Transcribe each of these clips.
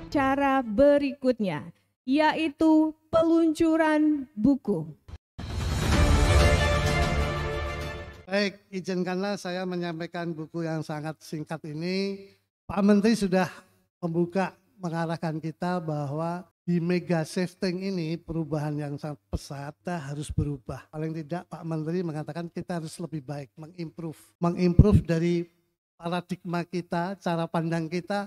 acara berikutnya, yaitu peluncuran buku. Baik, izinkanlah saya menyampaikan buku yang sangat singkat ini. Pak Menteri sudah membuka, mengarahkan kita bahwa di mega shifting ini perubahan yang sangat pesat, kita harus berubah. Paling tidak Pak Menteri mengatakan kita harus lebih baik, mengimprove dari paradigma kita, cara pandang kita,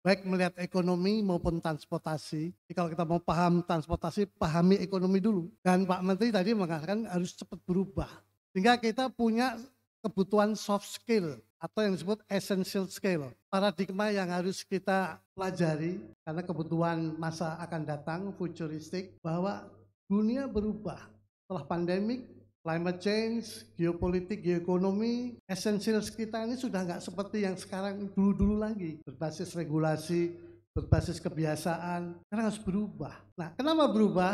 baik melihat ekonomi maupun transportasi. Jadi kalau kita mau paham transportasi, pahami ekonomi dulu. Dan Pak Menteri tadi mengatakan harus cepat berubah. Sehingga kita punya kebutuhan soft skill atau yang disebut essential skill. Paradigma yang harus kita pelajari karena kebutuhan masa akan datang, futuristik, bahwa dunia berubah. Setelah pandemik, climate change, geopolitik, geoekonomi, essentials kita ini sudah nggak seperti yang sekarang dulu-dulu lagi. Berbasis regulasi, berbasis kebiasaan, sekarang harus berubah. Nah, kenapa berubah?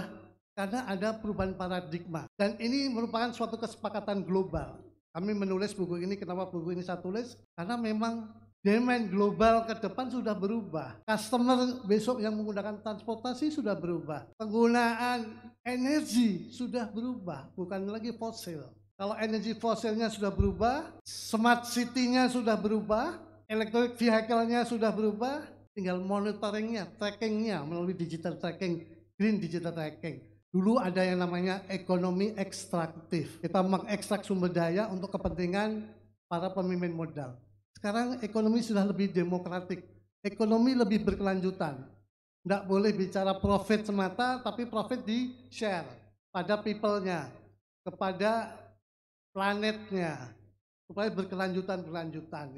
Karena ada perubahan paradigma dan ini merupakan suatu kesepakatan global. Kami menulis buku ini, kenapa buku ini saya tulis? Karena memang demand global ke depan sudah berubah. Customer besok yang menggunakan transportasi sudah berubah. Penggunaan energi sudah berubah, bukan lagi fosil. Kalau energi fosilnya sudah berubah, smart city-nya sudah berubah, electric vehicle-nya sudah berubah, tinggal monitoringnya, trackingnya melalui digital tracking, green digital tracking. Dulu ada yang namanya ekonomi ekstraktif. Kita mengekstrak sumber daya untuk kepentingan para pemimpin modal. Sekarang ekonomi sudah lebih demokratik. Ekonomi lebih berkelanjutan. Tidak boleh bicara profit semata, tapi profit di share pada people-nya, kepada planetnya, supaya berkelanjutan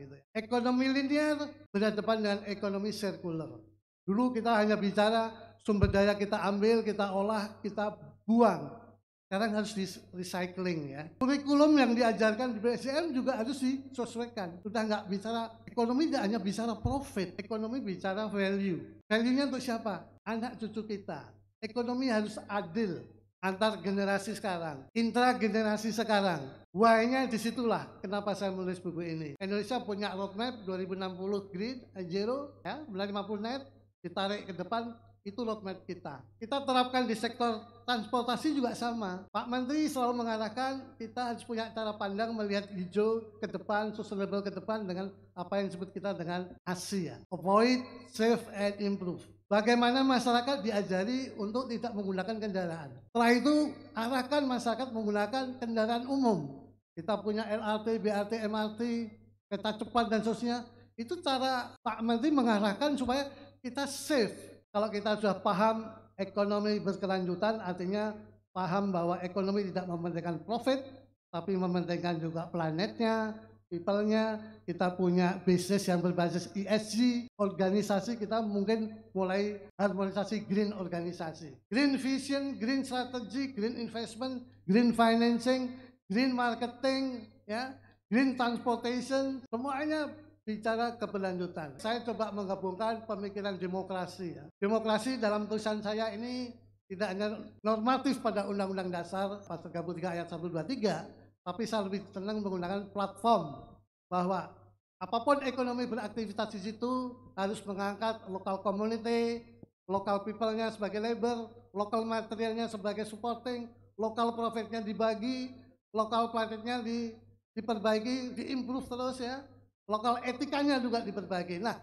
gitu. Ekonomi linear berhadapan dengan ekonomi sirkular. Dulu kita hanya bicara sumber daya kita ambil, kita olah, kita buang. Sekarang harus di recycling ya. Kurikulum yang diajarkan di BSDM juga harus disesuaikan. Sudah nggak bicara ekonomi, tidak hanya bicara profit. Ekonomi bicara value. Value-nya untuk siapa? Anak cucu kita. Ekonomi harus adil antar generasi sekarang, intragenerasi sekarang. Why-nya disitulah kenapa saya menulis buku ini. Indonesia punya roadmap 2060 Green Zero, ya, 50 net, ditarik ke depan. Itu roadmap kita. Kita terapkan di sektor transportasi juga sama. Pak Menteri selalu mengatakan kita harus punya cara pandang melihat hijau ke depan, sustainable ke depan dengan apa yang disebut kita dengan ASI, avoid, save, and improve. Bagaimana masyarakat diajari untuk tidak menggunakan kendaraan. Setelah itu arahkan masyarakat menggunakan kendaraan umum. Kita punya LRT, BRT, MRT, kereta cepat dan seterusnya. Itu cara Pak Menteri mengarahkan supaya kita save. Kalau kita sudah paham ekonomi berkelanjutan, artinya paham bahwa ekonomi tidak mementingkan profit, tapi mementingkan juga planetnya, people-nya. Kita punya bisnis yang berbasis ESG, organisasi kita mungkin mulai harmonisasi green organisasi. Green vision, green strategy, green investment, green financing, green marketing, ya, green transportation, semuanya bicara keberlanjutan. Saya coba menggabungkan pemikiran demokrasi. Ya. Demokrasi dalam tulisan saya ini tidak hanya normatif pada Undang-Undang Dasar Pasal 33 ayat 123, tapi saya lebih senang menggunakan platform bahwa apapun ekonomi beraktivitas di situ harus mengangkat local community, local people-nya sebagai labor, local materialnya sebagai supporting, local profit-nya dibagi, local planetnya diperbaiki, diimprove terus ya. Lokal etikanya juga diperbaiki. Nah,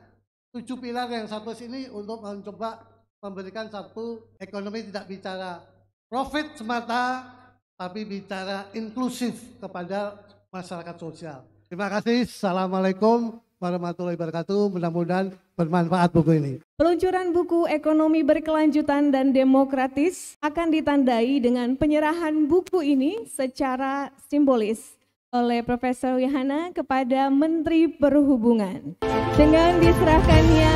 7 pilar yang satu sini untuk mencoba memberikan satu ekonomi tidak bicara profit semata, tapi bicara inklusif kepada masyarakat sosial. Terima kasih. Assalamualaikum warahmatullahi wabarakatuh. Mudah-mudahan bermanfaat buku ini. Peluncuran buku Ekonomi Berkelanjutan dan Demokratis akan ditandai dengan penyerahan buku ini secara simbolis oleh Profesor Wihana kepada Menteri Perhubungan. Dengan diserahkannya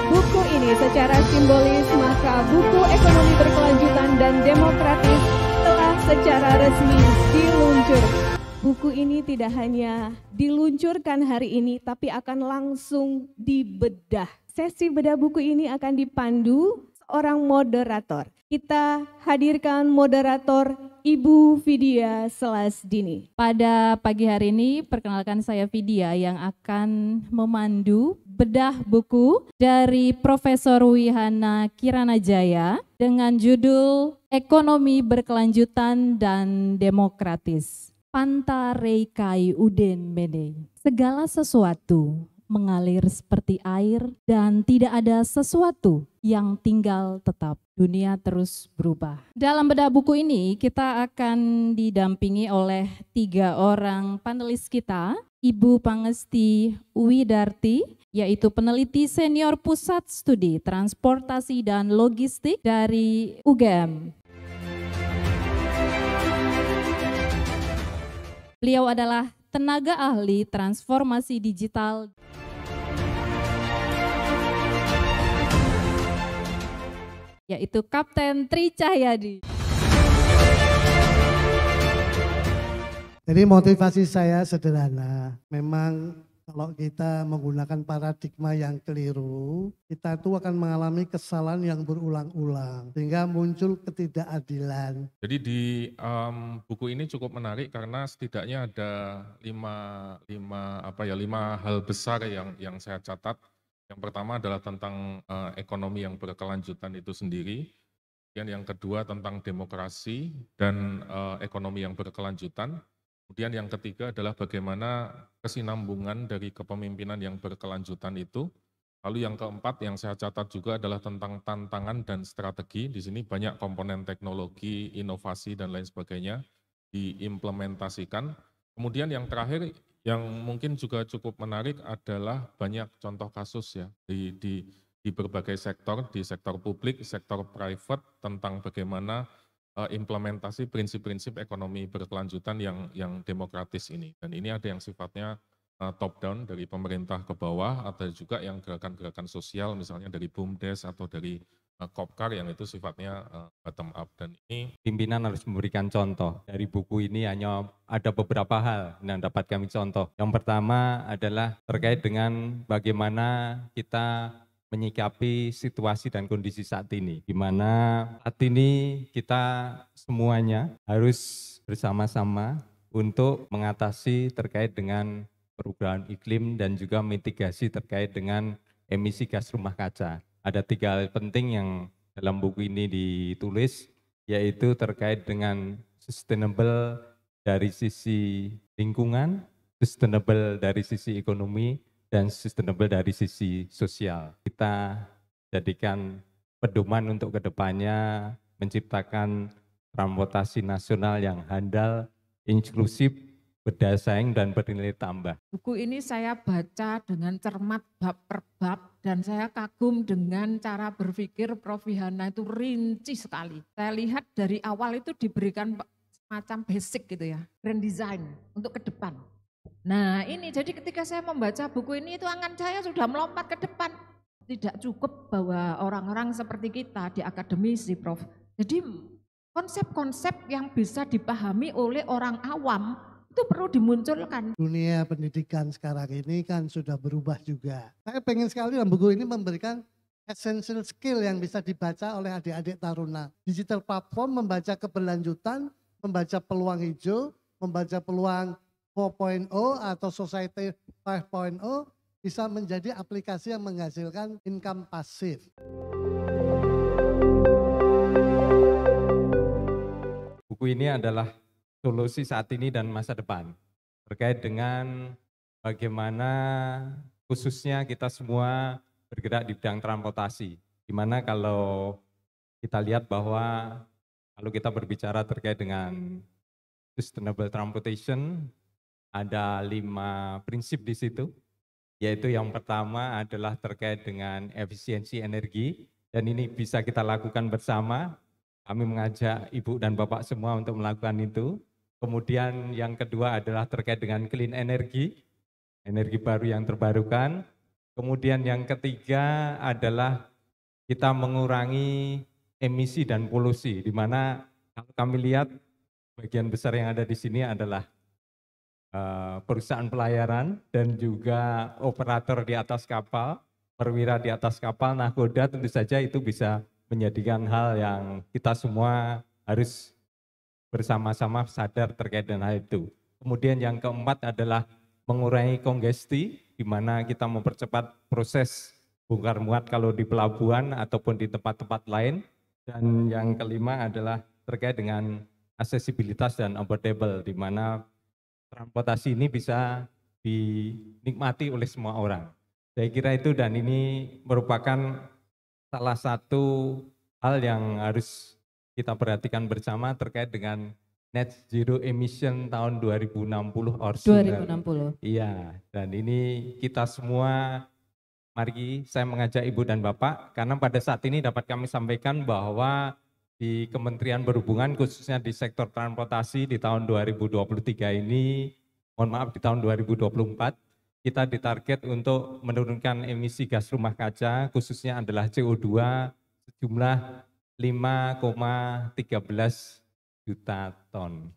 buku ini secara simbolis, maka buku Ekonomi Berkelanjutan dan Demokratis telah secara resmi diluncurkan. Buku ini tidak hanya diluncurkan hari ini, tapi akan langsung dibedah. Sesi bedah buku ini akan dipandu seorang moderator. Kita hadirkan moderator Ibu Vidya Selasdini. Pada pagi hari ini perkenalkan saya Vidya yang akan memandu bedah buku dari Profesor Wihana Kiranajaya dengan judul Ekonomi Berkelanjutan dan Demokratis. Pantareikai Uden Mede. Segala sesuatu mengalir seperti air dan tidak ada sesuatu yang tinggal tetap. Dunia terus berubah. Dalam bedah buku ini kita akan didampingi oleh 3 orang panelis kita. Ibu Pangesti Widarti, yaitu peneliti senior Pusat Studi Transportasi dan Logistik dari UGM. Beliau adalah tenaga ahli transformasi digital. Yaitu Kapten Tri Cahyadi. Jadi motivasi saya sederhana, memang kalau kita menggunakan paradigma yang keliru, kita itu akan mengalami kesalahan yang berulang-ulang, sehingga muncul ketidakadilan. Jadi di buku ini cukup menarik karena setidaknya ada lima hal besar yang saya catat. Yang pertama adalah tentang ekonomi yang berkelanjutan itu sendiri. Kemudian yang kedua tentang demokrasi dan ekonomi yang berkelanjutan. Kemudian yang ketiga adalah bagaimana kesinambungan dari kepemimpinan yang berkelanjutan itu. Lalu yang keempat yang saya catat juga adalah tentang tantangan dan strategi. Di sini banyak komponen teknologi, inovasi dan lain sebagainya diimplementasikan. Kemudian yang terakhir yang mungkin juga cukup menarik adalah banyak contoh kasus ya di berbagai sektor, di sektor publik, sektor private tentang bagaimana implementasi prinsip-prinsip ekonomi berkelanjutan yang demokratis ini. Dan ini ada yang sifatnya top down dari pemerintah ke bawah, ada juga yang gerakan-gerakan sosial misalnya dari BUMDes atau dari Kopkar yang itu sifatnya bottom up. Dan ini pimpinan harus memberikan contoh. Dari buku ini hanya ada beberapa hal yang dapat kami contoh. Yang pertama adalah terkait dengan bagaimana kita menyikapi situasi dan kondisi saat ini, di mana saat ini kita semuanya harus bersama-sama untuk mengatasi terkait dengan perubahan iklim dan juga mitigasi terkait dengan emisi gas rumah kaca. Ada 3 hal penting yang dalam buku ini ditulis, yaitu terkait dengan sustainable dari sisi lingkungan, sustainable dari sisi ekonomi, dan sustainable dari sisi sosial. Kita jadikan pedoman untuk kedepannya menciptakan transportasi nasional yang handal, inklusif, berdaya saing dan bernilai tambah. Buku ini saya baca dengan cermat bab per bab dan saya kagum dengan cara berpikir Prof. Wihana itu rinci sekali. Saya lihat dari awal itu diberikan semacam basic gitu ya, grand design untuk ke depan. Nah ini jadi ketika saya membaca buku ini itu angan saya sudah melompat ke depan. Tidak cukup bahwa orang-orang seperti kita di akademisi Prof. Jadi konsep-konsep yang bisa dipahami oleh orang awam itu perlu dimunculkan. Dunia pendidikan sekarang ini kan sudah berubah juga. Saya pengen sekali dalam buku ini memberikan essential skill yang bisa dibaca oleh adik-adik taruna. Digital platform membaca keberlanjutan, membaca peluang hijau, membaca peluang 4.0 atau Society 5.0 bisa menjadi aplikasi yang menghasilkan income pasif. Buku ini adalah solusi saat ini dan masa depan terkait dengan bagaimana khususnya kita semua bergerak di bidang transportasi. Di mana kalau kita lihat bahwa kalau kita berbicara terkait dengan sustainable transportation, ada 5 prinsip di situ, yaitu yang pertama adalah terkait dengan efisiensi energi, dan ini bisa kita lakukan bersama. Kami mengajak Ibu dan Bapak semua untuk melakukan itu. Kemudian yang kedua adalah terkait dengan clean energy, energi baru yang terbarukan. Kemudian yang ketiga adalah kita mengurangi emisi dan polusi, di mana kalau kami lihat bagian besar yang ada di sini adalah perusahaan pelayaran dan juga operator di atas kapal, perwira di atas kapal, nahkoda tentu saja itu bisa menjadikan hal yang kita semua harus bersama-sama sadar terkait dengan hal itu. Kemudian yang keempat adalah mengurangi kongesti, di mana kita mempercepat proses bongkar muat kalau di pelabuhan ataupun di tempat-tempat lain. Dan yang kelima adalah terkait dengan aksesibilitas dan affordable, di mana transportasi ini bisa dinikmati oleh semua orang. Saya kira itu, dan ini merupakan salah satu hal yang harus kita perhatikan bersama terkait dengan net zero emission tahun 2060 or sooner. 2060. Iya, dan ini kita semua, mari saya mengajak Ibu dan Bapak, karena pada saat ini dapat kami sampaikan bahwa di Kementerian Perhubungan khususnya di sektor transportasi di tahun 2023 ini, mohon maaf di tahun 2024, kita ditarget untuk menurunkan emisi gas rumah kaca khususnya adalah CO2 sejumlah 5,13 juta ton.